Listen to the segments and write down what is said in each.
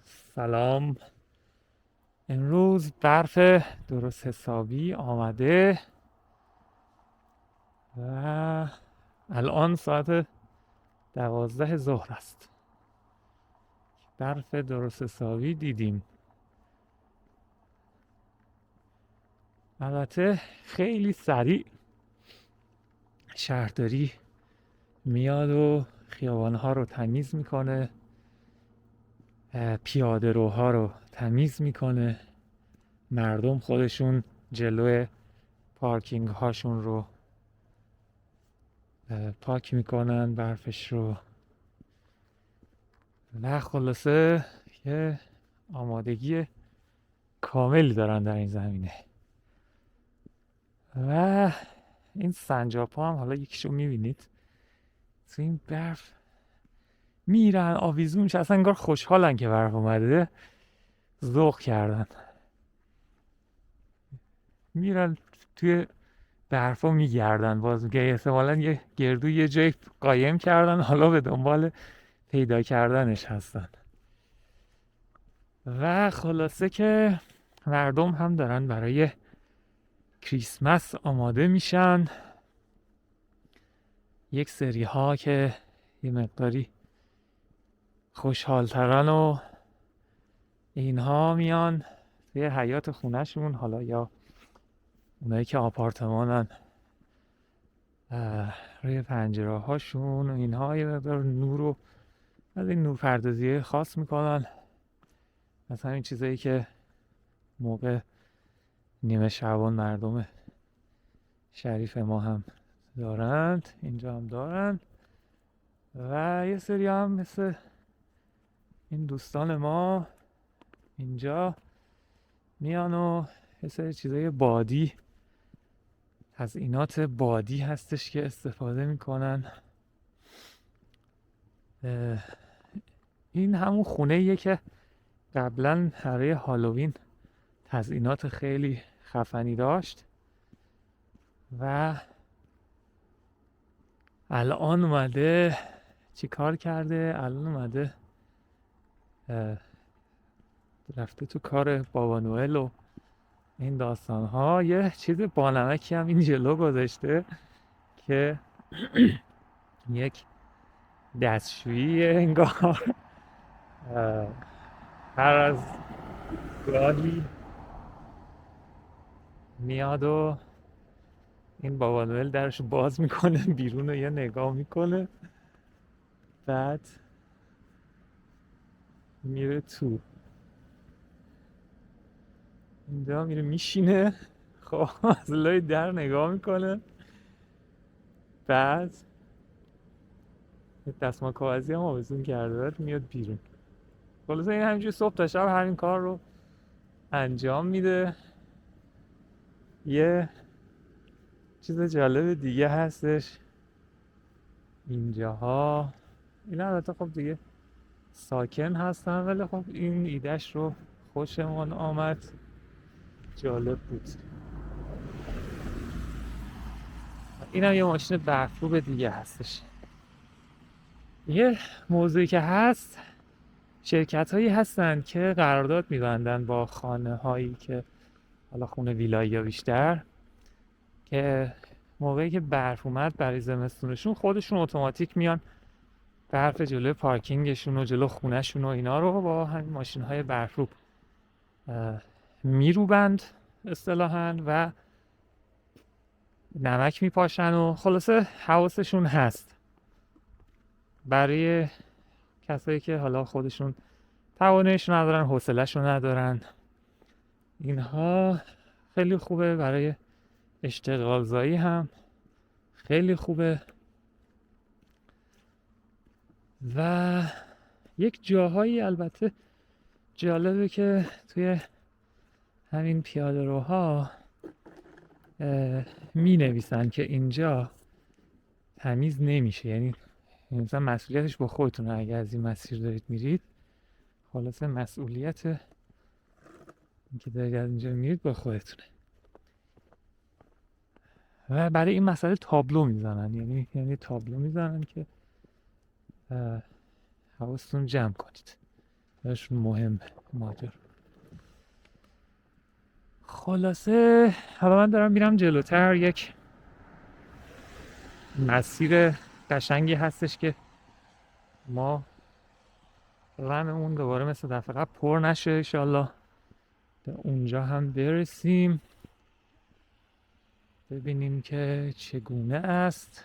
سلام. امروز برف درست حسابی آمده و الان ساعت 12 ظهر است. برف درست حسابی دیدیم. البته خیلی سریع شهرداری میاد و خیابانها رو تمیز میکنه، پیاده روها رو تمیز میکنه، مردم خودشون جلوی پارکینگ هاشون رو پاک میکنن برفش رو و خلاصه یه آمادگی کاملی دارن در این زمینه. و این سنجاپا هم حالا یکیشو میبینید تو این برف میرن آویزون میشه، اصلا انگار خوشحالن که برف اومده، ذوق کردن، میرن توی برفا میگردن، باز میگه احتمالا یه گردو یه جای قایم کردن، حالا به دنبال پیدا کردنش هستن. و خلاصه که مردم هم دارن برای کریسمس آماده میشن. یک سری ها که یه مقداری خوشحالترن و اینها میان توی حیاط خونهشون، حالا یا اونایی که آپارتمانن روی پنجره هاشون و اینها یه مقدار نور رو از این نورپردازی خاص میکنن، از همین چیزایی که موقع نیمه شعبان مردم شریف ما هم دارند اینجا هم دارن. و یه سری هم مثل این دوستان ما اینجا میان و یه سری چیزای بادی، تزیینات بادی هستش که استفاده میکنن. این همون خونه ایه که قبلا برای هالووین تزیینات خیلی خفنی داشت و الان اومده چی کار کرده؟ الان اومده رفته تو کار بابا نوئل و این داستان ها. یه چیز بانمکی هم این جلو گذاشته که یک دستشویی انگار، هر از گاهی میاد و این بابا نوئل درش باز میکنه بیرون رو یه نگاه میکنه، بعد میره تو، اینجا میره میشینه، خب از لای در نگاه میکنه، بعد دستمال کاغذی هم آویزون کرده، بعد میاد بیرون. خلاصه این همینجوری صبح تا شب همین کار رو انجام میده. یه چیز جالب دیگه هستش اینجاها، این البته خب دیگه ساکن هستن، ولی خب این ایدهش رو خوشمون آمد، جالب بود. این هم یه ماشین برفروب دیگه هستش. یه موضوعی که هست، شرکت هایی هستن که قرارداد میبندن با خانه هایی که حالا خونه ویلایی یا بیشتر، که موقعی که برف اومد برای زمستونشون خودشون اتوماتیک میان برف جلوی پارکینگشون و جلو خونهشون و اینا رو با همین ماشین های برفروب میروبند اصطلاحاً و نمک میپاشن و خلاصه حواسشون هست. برای کسایی که حالا خودشون توانش ندارن، حوصله‌شو ندارن، اینها خیلی خوبه. برای اشتغال زایی هم خیلی خوبه. و یک جاهایی البته جالبه که توی همین پیاده روها می نویسن که اینجا تمیز نمیشه، یعنی مثلا مسئولیتش با خودتونه، اگه از این مسیر دارید میرید خلاصه مسئولیت اینکه دارید از اینجا میرید با خودتونه. و برای این مسئله تابلو میزنن، یعنی تابلو میزنن که حواستون جمع کنید. براشون مهم ماجر. خلاصه حالا من دارم میرم جلوتر، یک مسیر قشنگی هستش که ما رممون دوباره مثل دفعه قبل پر نشه، انشالله به اونجا هم برسیم ببینیم که چگونه است.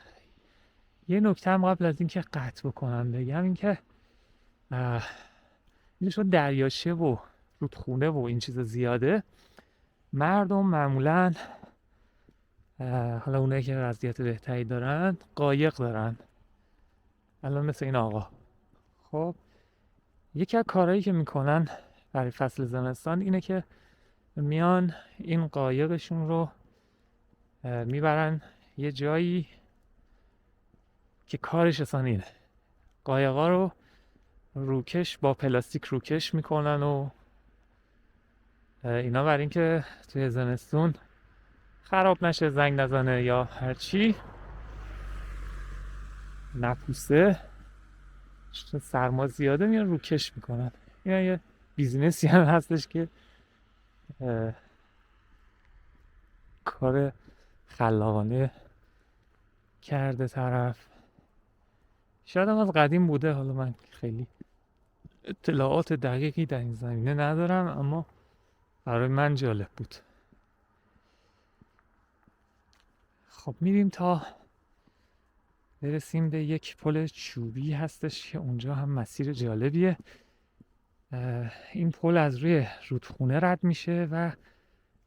یه نکته هم قبل از اینکه قطع بکنم بگم این که این شد دریاچه و رودخونه و این چیز زیاده، مردم معمولاً حالا اونایی که وضعیت بهتری دارن قایق دارن، الان مثل این آقا. خب یکی از کارهایی که میکنن برای فصل زمستان اینه که میان این قایقشون رو میبرن یه جایی که کارش اصلا اینه، قایقا رو روکش با پلاستیک روکش میکنن و اینا برای اینکه توی زمستون خراب نشه، زنگ نزنه یا هرچی نپوسه، سرما زیاده میان روکش میکنن. این یه بیزینسی هم هستش که کار خلاقانه کرده طرف، شاید هم از قدیم بوده، حالا من خیلی اطلاعات دقیقی در این زمینه ندارم اما برای من جالب بود. خب میریم تا برسیم به یک پل چوبی هستش که اونجا هم مسیر جالبیه. این پل از روی رودخونه رد میشه و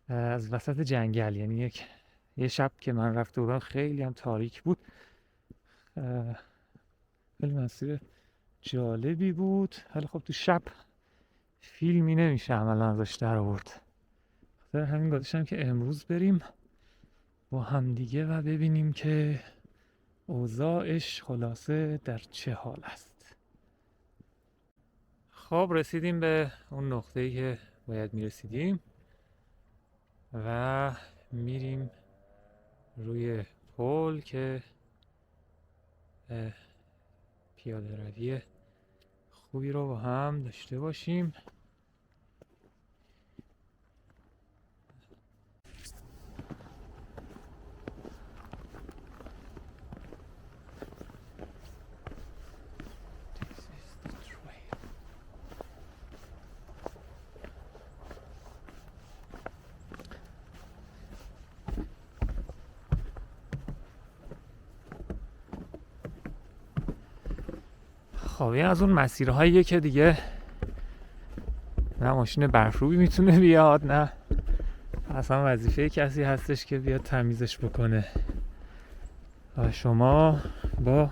از وسط جنگل، یعنی یه شب که من رفته بودم خیلی هم تاریک بود، خیلی مسیر جالبی بود. ولی خب تو شب فیلمی نمیشه عملا ازش در آورد، خاطر همین گذاشتم که امروز بریم با هم دیگه و ببینیم که اوضاعش خلاصه در چه حال است. خب رسیدیم به اون نقطه‌ای که باید میرسیدیم و میریم روی پل که پیاده روی خوبی رو با هم داشته باشیم. خب این از اون مسیرهاییه که دیگه نه ماشین برفروبی میتونه بیاد نه اصلا وظیفه کسی هستش که بیاد تمیزش بکنه و شما با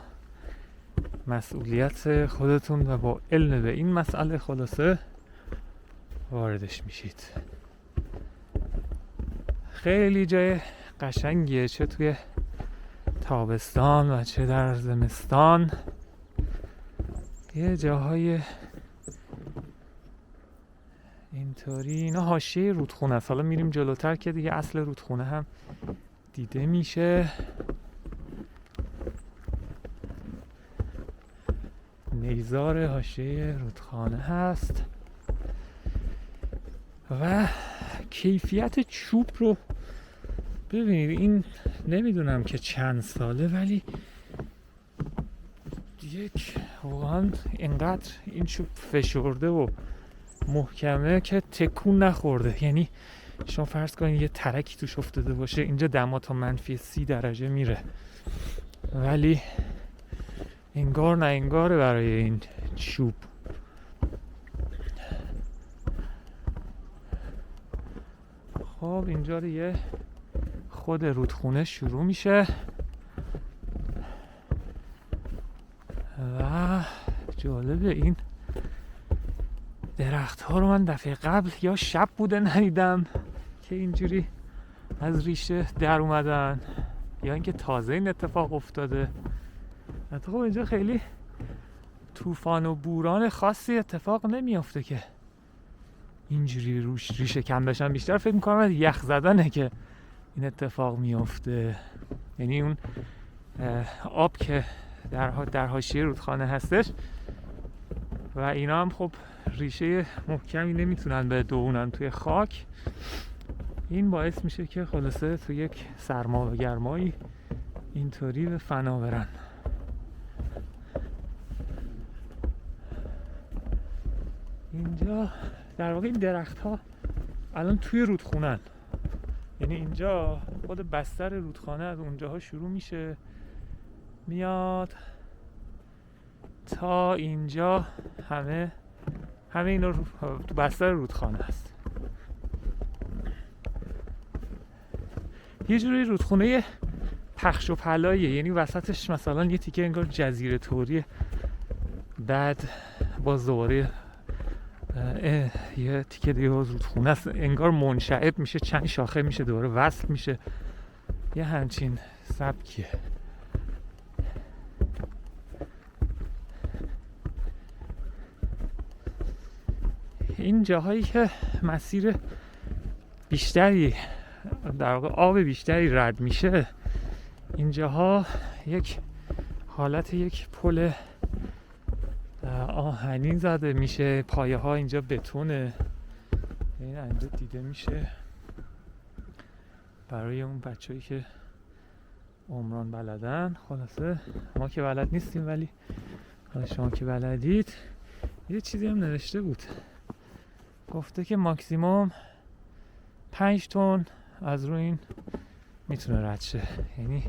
مسئولیت خودتون و با علم به این مسئله خلاصه واردش میشید. خیلی جای قشنگیه، چه توی تابستان و چه در زمستان. یه جاهای اینطوری، اینا حاشیه رودخونه است. حالا میریم جلوتر که دیگه اصل رودخونه هم دیده میشه. نیزار حاشیه رودخانه هست و کیفیت چوب رو ببینید. این نمیدونم که چند ساله ولی یک واقعا اینقدر این چوب فشرده و محکمه که تکون نخورده. یعنی شما فرض کنید یه ترکی توش افتاده باشه، اینجا دما تا -30 درجه میره ولی انگار نه انگاره برای این چوب. خب اینجا دیگه خود رودخونه شروع میشه و جالبه این درخت ها رو من دفعه قبل یا شب بوده ندیدم که اینجوری از ریشه در اومدن یا اینکه تازه این اتفاق افتاده. حتی خب اینجا خیلی طوفان و بوران خاصی اتفاق نمیافته که اینجوری روش ریشه کم بشن. بیشتر فکر میکنم از یخ زدنه که این اتفاق میافته. یعنی اون آب که در حاشیه رودخانه هستش و اینا هم خب ریشه محکمی نمیتونن به دوونن توی خاک. این باعث میشه که خلاصه تو یک سرما و گرمایی اینطوری به فنا برن. اینجا در واقع این درخت ها الان توی رودخونن، یعنی اینجا خود بستر رودخانه از اونجاها شروع میشه میاد تا اینجا، همه اینا تو بستر رودخانه است. یه جوری رودخونه پخش و پلاییه، یعنی وسطش مثلا یه تیکه انگار جزیره طوریه، بعد باز دوباره یه تیکه دیگه رودخونه است، انگار منشعب میشه، چند شاخه میشه دوباره وصل میشه، یه همچین سبکیه. این جاهایی که مسیر بیشتری در واقع آب بیشتری رد میشه، اینجاها یک حالت یک پل آهنین زده میشه، پایه ها اینجا بتونه، این اینجا دیده میشه برای اون بچه‌ای که عمران بلدن. خلاصه ما که بلد نیستیم، ولی شما که بلدید. یه چیزی هم نوشته بود، گفته که ماکسیموم 5 تن از روی این میتونه رد شه، یعنی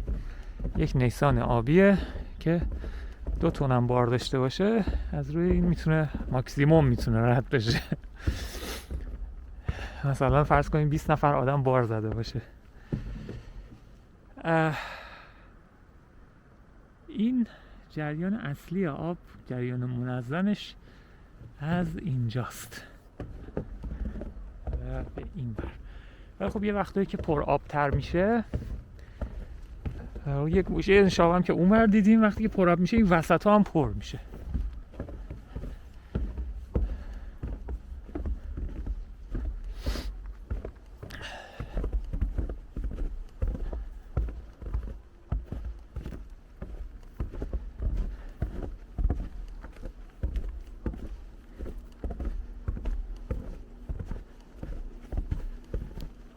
یک نیسان آبیه که 2 تن هم بار داشته باشه، از روی این میتونه ماکسیموم میتونه رد بشه. مثلا فرض کنیم 20 نفر آدم بار زده باشه. این جریان اصلی آب، جریان منظمش از اینجاست و به این بر. ولی خب یه وقتایی که پر آب تر میشه، یک گوشه شاو هم که اونور دیدیم، وقتی که پر آب میشه این وسط ها هم پر میشه.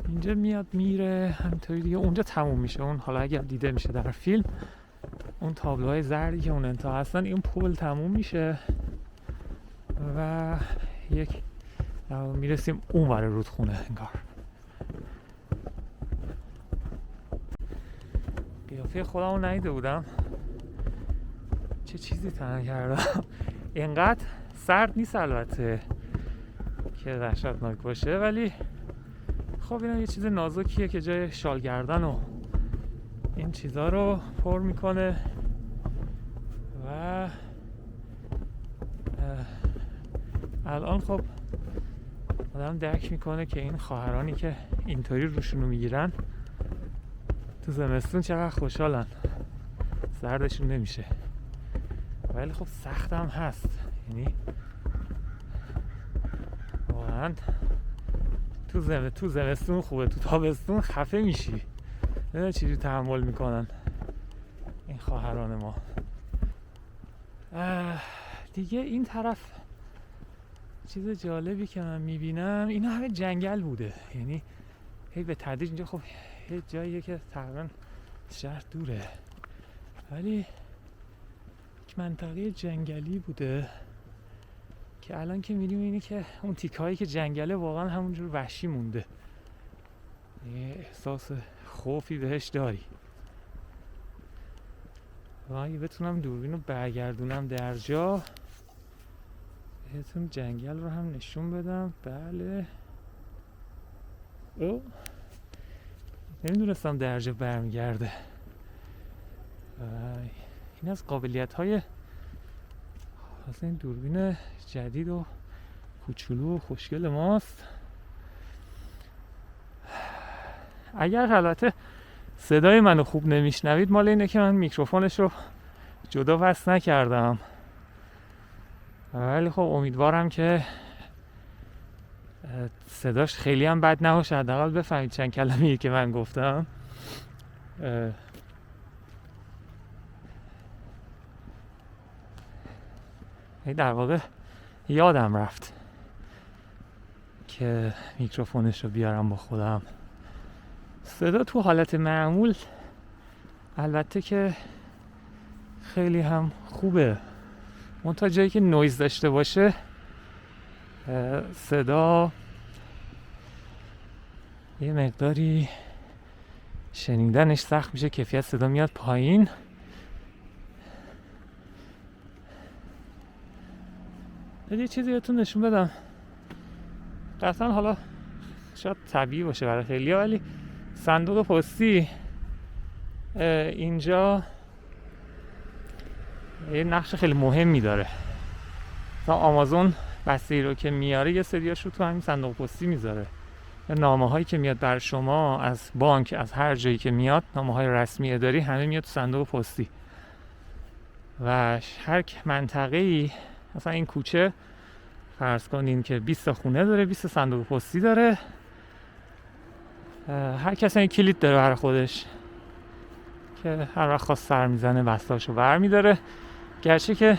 اینجا میاد میره همینطوری دیگه، اونجا تموم میشه. اون حالا اگر دیده میشه در فیلم، اون تابلوهای زردی که اون انتها هستن، این پل تموم میشه و یک میرسیم اون ور رودخونه. انگار قیافه خودمو ندیده بودم، چه چیزی تنها کردم. اینقدر سرد نیست البته که وحشتناک باشه، ولی خب اینا یه چیز نازکیه که جای شال گردن و این چیزا رو پر میکنه و الان خب آدم درک میکنه که این خواهرانی که اینطوری روشونو میگیرن تو زمستون چقدر خوشحالن، سردشون نمیشه. ولی خب سخت هم هست، یعنی واقعا تو زمستون خوبه، تو تابستون خفه میشی. نه چیزی تحمل میکنن این خواهران ما. دیگه این طرف چیز جالبی که من میبینم، اینا همه جنگل بوده، یعنی هی به تدریج اینجا خب یه جاییه که تقریبا شهر دوره، ولی یک منطقه جنگلی بوده که الان که میریم اینی که اون تیکه‌هایی که جنگله واقعا همونجور وحشی مونده، یه احساس خوفی بهش داری. و اگه بتونم دوربین رو برگردونم در جا، بهتون جنگل رو هم نشون بدم. بله او نمیدونستم در جا برمیگرده. این از قابلیت های این دوربین جدید و کوچولو و خوشگل ماست. اگر البته صدای منو خوب نمیشنوید، مال اینه که من میکروفونش رو جدا وصل نکردم، ولی خب امیدوارم که صداش خیلی هم بد نباشه، حداقل بفهمید چند کلمه‌ای که من گفتم. در واقع یادم رفت که میکروفونش رو بیارم با خودم. صدا تو حالت معمول البته که خیلی هم خوبه، منتها جایی که نویز داشته باشه صدا یه مقداری شنیدنش سخت میشه، کیفیت صدا میاد پایین. یه چیزی بهتون نشون بدم، قطعا حالا شاید طبیعی باشه برای خیلی ها، ولی صندوق پستی اینجا یه نقش خیلی مهمی داره. مثلا آمازون بسته‌ای رو که میاره یه سریاش رو تو همین صندوق پستی میذاره، یا نامه هایی که میاد بر شما از بانک، از هر جایی که میاد، نامه های رسمی اداری همه میاد تو صندوق پستی. و هر منطقه‌ای، مثلا این کوچه فرض کنین که 20 تا خونه داره، 20 صندوق پستی داره، هر کسی این کلید داره برای خودش که هر وقت خواست سر میزنه بستاشو برمیداره. گرچه که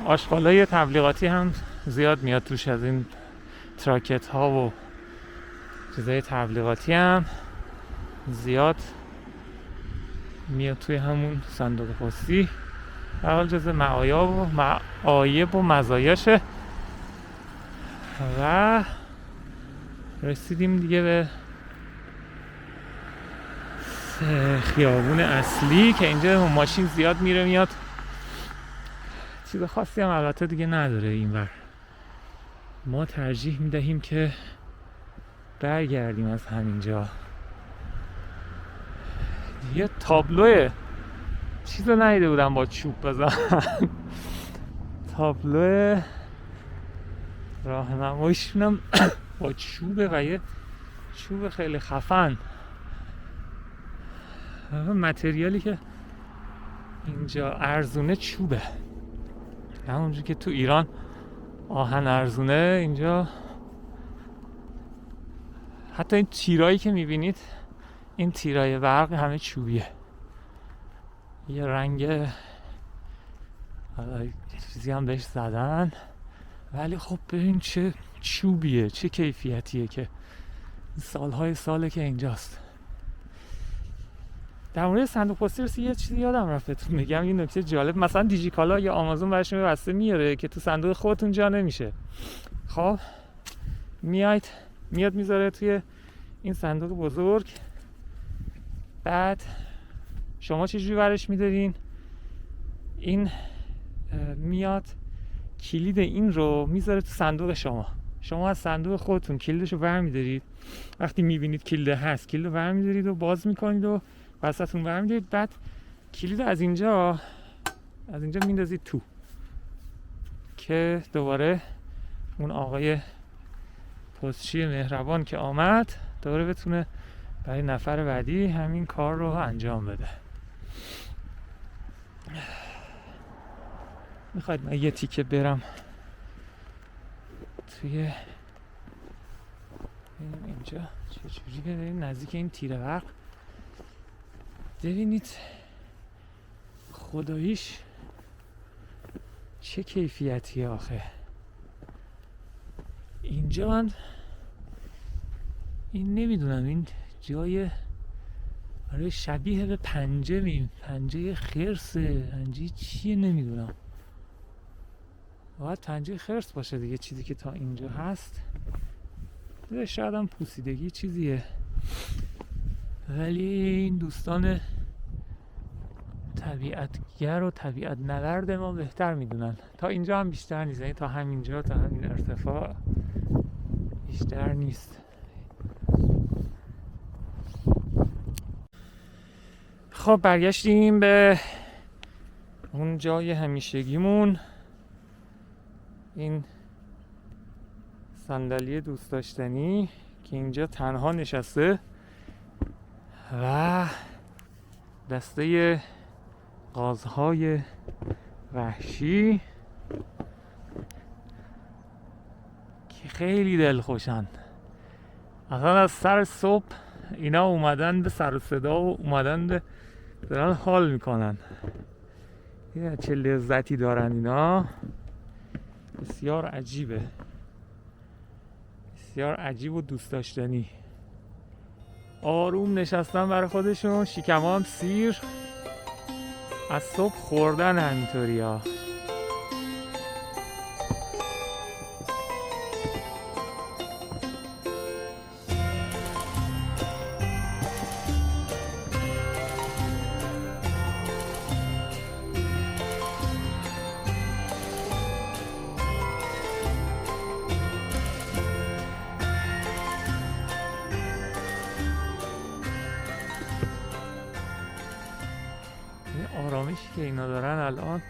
آشغالای تبلیغاتی هم زیاد میاد توش، از این تراکت ها و چیزای تبلیغاتی هم زیاد میاد توی همون صندوق پستی. در حال جز معایب و مزایاشه. و رسیدیم دیگه به خیابون اصلی که اینجا ماشین زیاد میره میاد، چیز خاصی هم البته دیگه نداره اینور. ما ترجیح میدهیم که برگردیم از همینجا. یه تابلو چیز رو ندیده بودم با چوب بزن تابلو راهنماییشونم با چوبه و یه چوب خیلی خفن. متریالی که اینجا ارزونه چوبه، همونجور که تو ایران آهن ارزونه، اینجا حتی این تیرایی که میبینید، این تیرای برق همه چوبیه. یه رنگ چیزی هم بهش زدن، ولی خب ببین چه چوبیه، چه کیفیتیه که سالهای ساله که اینجاست. در مورد صندوق پستی یه چیزی یادم رفت بهتون میگم، این نکته جالب. مثلا دیجیکالا یا آمازون براشون بسته میاره که تو صندوق خودتون جا نمیشه. خب میاد میذاره توی این صندوق بزرگ، بعد شما چجوری برش میدارین؟ این میاد کلید این رو میذاره تو صندوق شما از صندوق خودتون کلیدشو برمیدارید. وقتی میبینید کلید هست، کلید رو برمیدارید و باز میکنید و وسطتون برمیدارید. بعد کلید از اینجا میندازید تو که دوباره اون آقای پستچی مهربان که آمد دوباره بتونه برای نفر بعدی همین کار رو انجام بده. میخواید من یه تیکه برم توی اینجا چجوری بریم نزدیک این تیره برق؟ ببینید خداییش چه کیفیتیه آخه. اینجا من این نمیدونم، این جای برای شبیه به پنجه خرسه، پنجه چیه نمیدونم، باید پنجه خرس باشه دیگه، چیزی که تا اینجا هست. شاید هم پوسیدگی چیزیه، ولی این دوستان طبیعتگر و طبیعت نورد ما بهتر میدونن. تا اینجا هم بیشتر نیست، یعنی تا همینجا، تا همین ارتفاع بیشتر نیست. خب برگشتیم به اون جای همیشگیمون، این صندلی دوست داشتنی که اینجا تنها نشسته و دسته غازهای وحشی که خیلی دلخوشن. اصلا از سر صبح اینا اومدن به سر و صدا و اومدن به دارن حال میکنن. چه لذتی دارن اینا. بسیار عجیبه، بسیار عجیب و دوست داشتنی. آروم نشستن برای خودشون، شکم‌ها هم سیر، از صبح خوردن همینطوری ها. آرامشی که اینا دارن الان.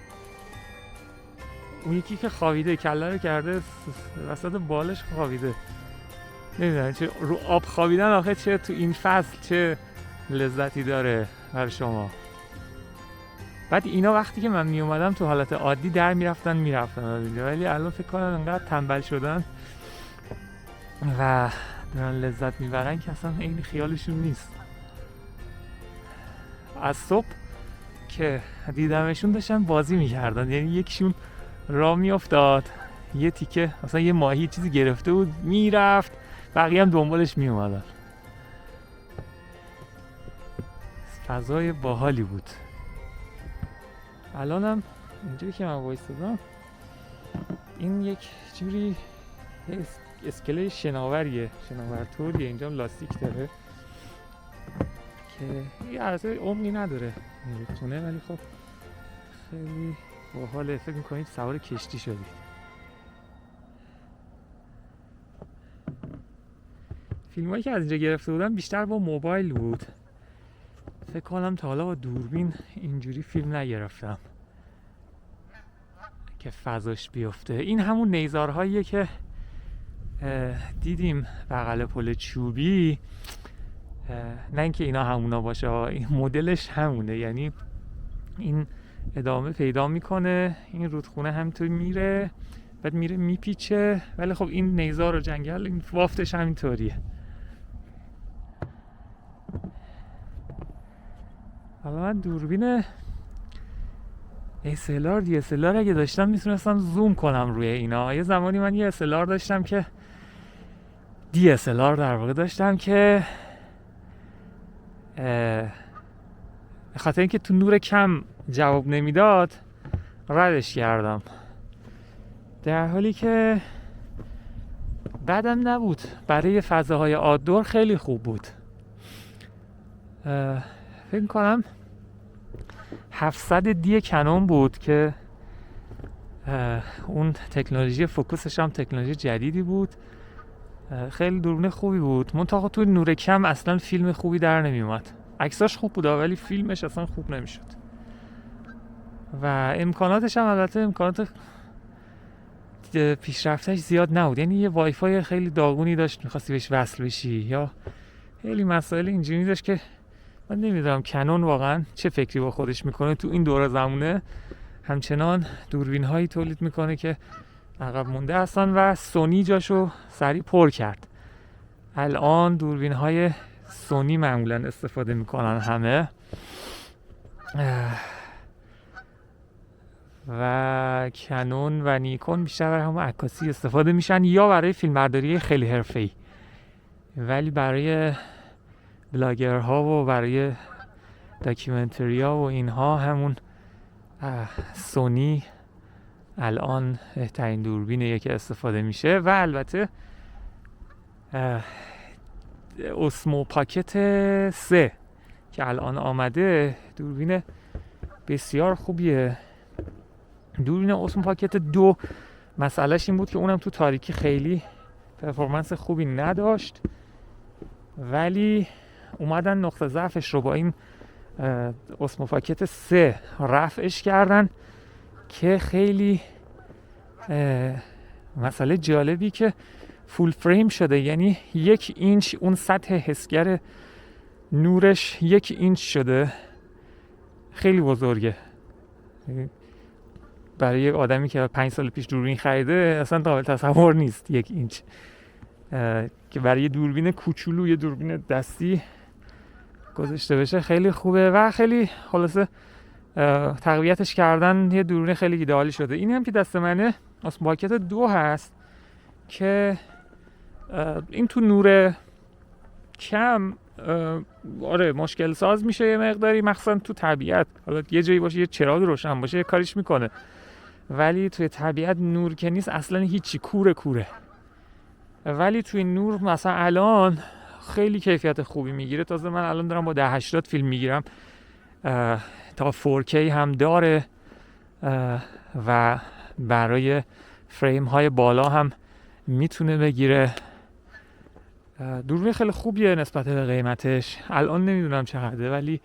اون یکی که خوابیده کله رو کرده وسط بالش خوابیده، نمیدونم چه رو آب خوابیدن آخه چه تو این فصل چه لذتی داره برای شما. بعد اینا وقتی که من می اومدم تو حالت عادی در میرفتن ولی الان فکر کنم انقدر تنبل شدن و دارن لذت میبرن که اصلا این خیالشون نیست. از صبح که دیدمشون داشتن بازی میکردن، یعنی یکیشون راه میافتاد یه تیکه مثلا یه ماهی چیزی گرفته بود میرفت، بقیه هم دنبالش میومدن. فضای باحالی بود. الانم اینجوری که من وایستادم این یک جوری اسکله شناوریه، شناورطوریه، اینجا لاستیک داره که یه عرضه عمقی نداره رودخونه، ولی خب خیلی باحاله. فکر میکنید سوار کشتی شدید. فیلمایی که از اینجا گرفته بودم بیشتر با موبایل بود، فکر کنم تا حالا با دوربین اینجوری فیلم نگرفتم که فضاش بیفته. این همون نیزارهاییه که دیدیم بغل پل چوبی، نه اینکه اینا همونا باشه، این مدلش همونه، یعنی این ادامه پیدا میکنه، این رودخونه همینطور میره بعد میره میپیچه، ولی خب این نیزار و جنگل این وافتش همینطوریه. حالا من دوربین DSLR اگه داشتم میتونستم زوم کنم روی اینا. یه زمانی من یه SLR داشتم که DSLR در واقع داشتم که خاطر اینکه تو نور کم جواب نمیداد ردش کردم، در حالی که بدم نبود، برای فضاهای آدور خیلی خوب بود. فکر کنم 700D کنون بود که اون تکنولوژی فوکوسش هم تکنولوژی جدیدی بود، خیلی دوربین خوبی بود. منتها تو نور کم اصلا فیلم خوبی در نمی اومد. عکساش خوب بود ولی فیلمش اصلا خوب نمیشد و امکاناتش هم البته امکانات پیشرفتش زیاد نبود، یعنی یه وای فای خیلی داغونی داشت میخواستی بهش وصل بشی یا خیلی مسائل اینجوری داشت که من نمیدونم کنون واقعا چه فکری با خودش میکنه تو این دوره زمونه. همچنان دوربین هایی تولید میکنه که عقب مونده هستن و سونی جاشو سریع پر کرد. الان دوربین های سونی معمولا استفاده میکنن همه و کنون و نیکون بیشتر برای همون عکاسی استفاده میشن یا برای فیلمبرداری خیلی حرفه‌ای، ولی برای بلاگرها و برای داکیومنتری ها و اینها همون سونی الان بهترین دوربینه که استفاده میشه. و البته اسمو پاکت 3 که الان آمده دوربین بسیار خوبیه. دوربین اسمو پاکت 2 مسئلهش این بود که اونم تو تاریکی خیلی پرفورمنس خوبی نداشت، ولی اومدن نقطه ضعفش رو با این اسمو پاکت 3 رفعش کردن که خیلی مسئله جالبی که فول فریم شده، یعنی 1 اینچ اون سطح حسگر نورش 1 اینچ شده، خیلی بزرگه برای یک آدمی که 5 سال پیش دوربین خریده اصلا قابل تصور نیست 1 اینچ که برای یه دوربین کوچولو، یه دوربین دستی گذاشته بشه. خیلی خوبه و خیلی خلاصه تقویتش کردن یه دوربین خیلی ایدئالی شده. این هم که دست منه اسمو پاکت 2 هست که این تو نور کم آره مشکل ساز میشه یه مقداری، مخصوصا تو طبیعت. حالا یه جایی باشه یه چراغ روشن باشه یه کاریش میکنه، ولی توی طبیعت نور که نیست اصلا هیچی، کوره. ولی توی نور مثلا الان خیلی کیفیت خوبی میگیره. تازه من الان دارم با 1080 فیلم میگیرم، تا 4K هم داره و برای فریم های بالا هم میتونه بگیره. دوربین خیلی خوبیه نسبت به قیمتش. الان نمیدونم چقدره، ولی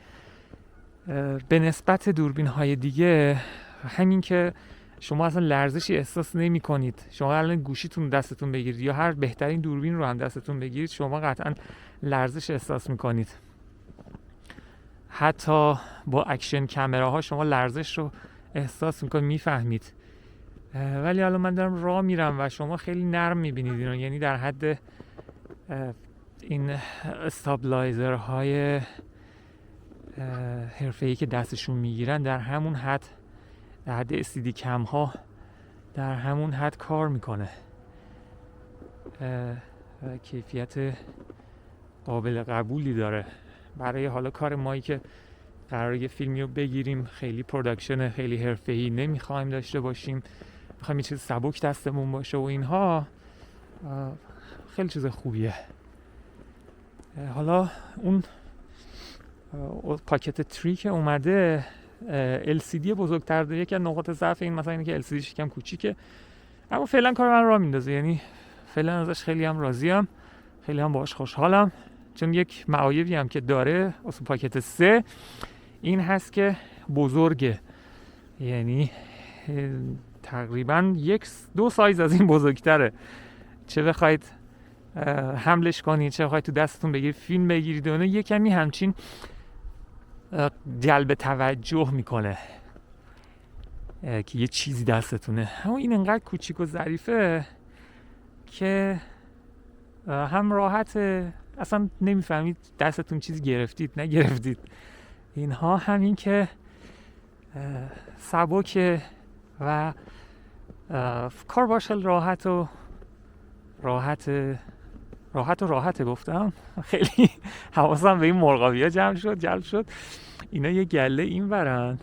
به نسبت دوربین های دیگه همین که شما اصلا لرزشی احساس نمی کنید. شما الان گوشیتون دستتون بگیرید یا هر بهترین دوربین رو هم دستتون بگیرید، شما قطعا لرزش احساس میکنید. حتی با اکشن کامراها شما لرزش رو احساس میکنید، میفهمید. ولی حالا من دارم راه میرم و شما خیلی نرم میبینید اینو، یعنی در حد این استابلایزر های حرفه‌ای که دستشون میگیرن در همون حد، در حد استیدی کم ها در همون حد کار میکنه و کیفیت قابل قبولی داره برای حالا کار مایی که قراره یه فیلمی رو بگیریم. خیلی پروداکشن خیلی حرفه‌ای نمیخوایم داشته باشیم، میخوایم یه چیز سبک دستمون باشه و اینها. خیلی چیز خوبیه. حالا اون پاکت 3 که اومده LCD بزرگتر داره. یکی از نقاط ضعف این مثلا اینه که LCD یکم کوچیکه، اما فعلا کار من راه میندازه. یعنی فعلا ازش خیلی هم راضیم، خیلی هم باهاش خوشحالم. چون یک معایبی هم که داره اصلا پاکت 3 این هست که بزرگه، یعنی تقریبا 1-2 سایز از این بزرگتره. چه بخواید حملش کنید، چه بخواید تو دستتون بگیرید فیلم بگیرید، اون یه کمی همچین جلب توجه میکنه که یه چیزی دستتونه. اما این انقدر کوچیک و ظریفه که هم راحته، اصلا نمیفهمید دستتون چیزی گرفتید نگرفتید. اینها همین که سبکه و کار باشه راحت گفتم. خیلی حواسم به این مرغابی ها جلب شد. اینا یه گله این ورن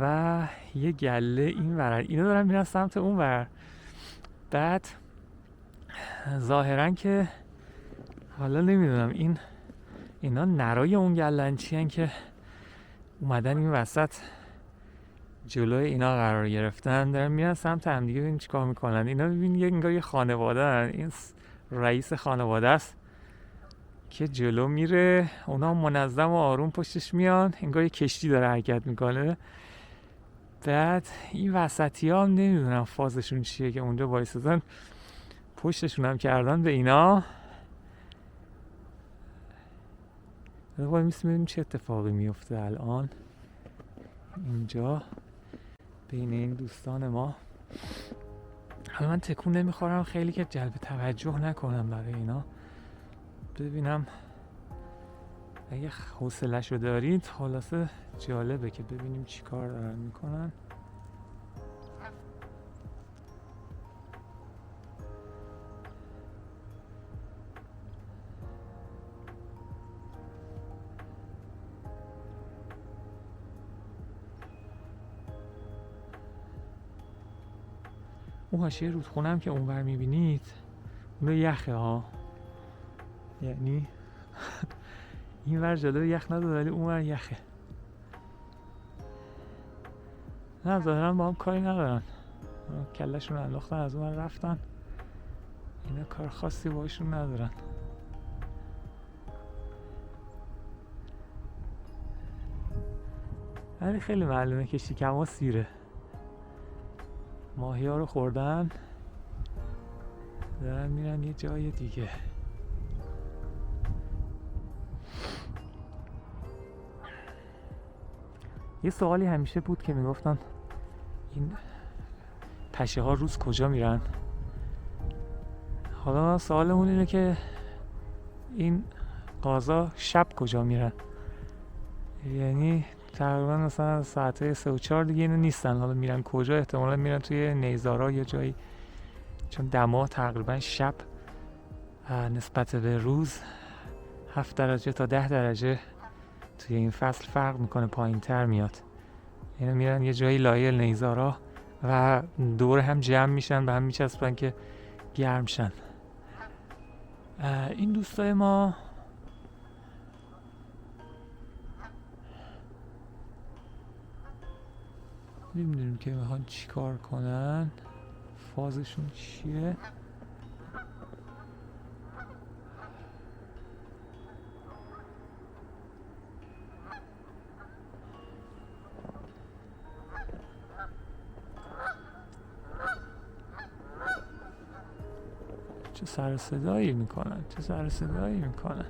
و یه گله این ورن، اینا دارن میرن سمت اون ور. بعد ظاهرا که حالا نمیدونم اینا نرای اون گلن چی هن که اومدن این وسط جلوی اینا قرار گرفتن، دارن میرن سمت هم دیگه. ببین چیکار میکنن اینا. ببین یه خانواده هن. این رئیس خانواده است که جلو میره، اونا منظم و آروم پشتش میان، انگار یه کشتی داره حرکت میکنه. بعد این وسطی ها هم نمیدونم فازشون چیه که اونجا وایسادن، پشتشون هم کردن به اینا. باید میسیم چه اتفاقی میفته الان اینجا بین این دوستان ما. حالا من تکون نمیخورم خیلی که جلب توجه نکنم برای اینا. ببینم اگه حوصله‌شو دارید، خلاصه جالبه که ببینیم چی کار دارن میکنن. اون حاشیه رودخونه هم که اونور میبینید اون یخه ها، یعنی این ور جلو یخ نداره ولی اون ور یخه. نه ظاهرا با هم کاری ندارن، کلشون انداختن از اون ور رفتن، اینا کار خاصی باشون ندارن. ولی خیلی معلومه که شکم‌ها سیره، ماهی ها رو خوردن، دارن میرن یه جای دیگه. یه سوالی همیشه بود که میگفتن این پشه ها روز کجا میرن. حالا سوالمون اینه که این قازا شب کجا میرن. یعنی تقریبا مثلا ساعت 3 و 4 دیگه اینو نیستن. حالا میرن کجا؟ احتمالا میرن توی نیزارا یه جایی، چون دما تقریبا شب نسبت به روز 7 درجه تا 10 درجه توی این فصل فرق میکنه، پایین تر میاد. اینا میرن یه جایی لایه نیزارا و دور هم جمع میشن، به هم میچسبن که گرم شن. این دوستای ما نمیدونیم که میخوان چی کار کنن، فازشون چیه. چه سر صدایی میکنن، چه سر صدایی میکنن.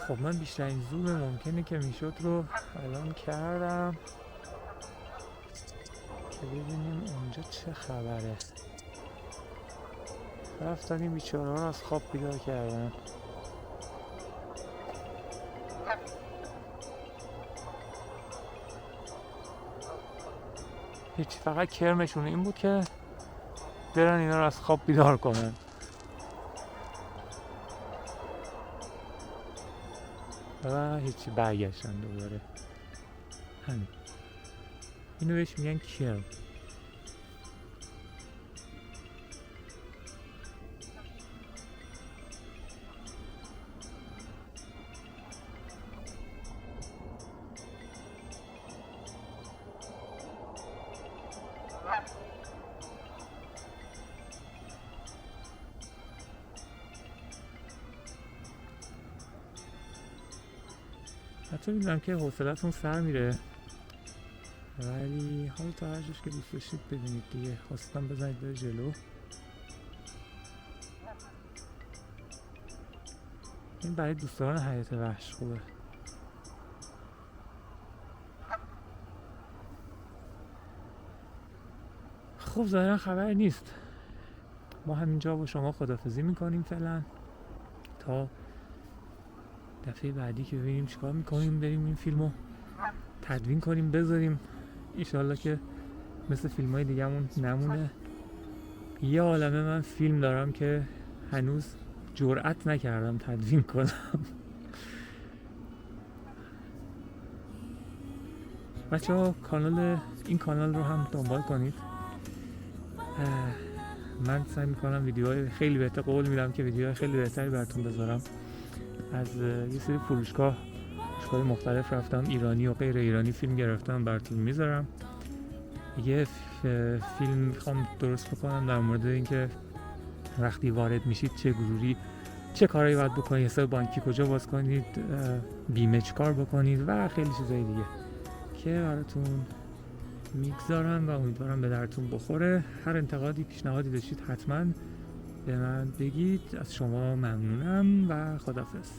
خب من بیشترین زوم ممکنه که میشد رو الان کردم که ببینیم اونجا چه خبره. رفتن این بیچاره ها از خواب بیدار کردن. هیچ، فقط کرمشون این بود که برن اینا رو از خواب بیدار کنن. و هیچی، برگشتن دوباره. همین، اینو بهش میگن کرم. حتی میدونم که حوصلتون سر میره، ولی حالا تا هر جوش که دوست داشتید ببینید دیگه. خواستم بزنید بره جلو. این برای دوستان حیات وحش خوبه. خب ظاهرا خبری نیست. ما همینجا با شما خداحافظی میکنیم فعلا تا دفعه بعدی که ببینیم چیکار میکنیم. بریم این فیلمو تدوین کنیم بذاریم، ایشالله که مثل فیلم های دیگه‌مون نمونه. یه عالمه من فیلم دارم که هنوز جرئت نکردم تدوین کنم. بچه‌ها این کانال رو هم دنبال کنید. من سعی میکنم ویدیوهای خیلی بهتر، قول میدم که ویدیوهای خیلی بهتری براتون بذارم. از یه سری فروشگاه مختلف رفتم، ایرانی و غیر ایرانی فیلم گرفتم براتون میذارم. یه فیلم میخوام درست بکنم در مورد اینکه وقتی وارد میشید چه کارهایی باید بکنید، حساب بانکی کجا باز کنید، بیمه چه کار بکنید و خیلی چیزای دیگه که براتون میگذارم و امیدوارم به درتون بخوره. هر انتقادی، پیشنهادی داشتید حتما به من بگید. از شما ممنونم و خداحافظ.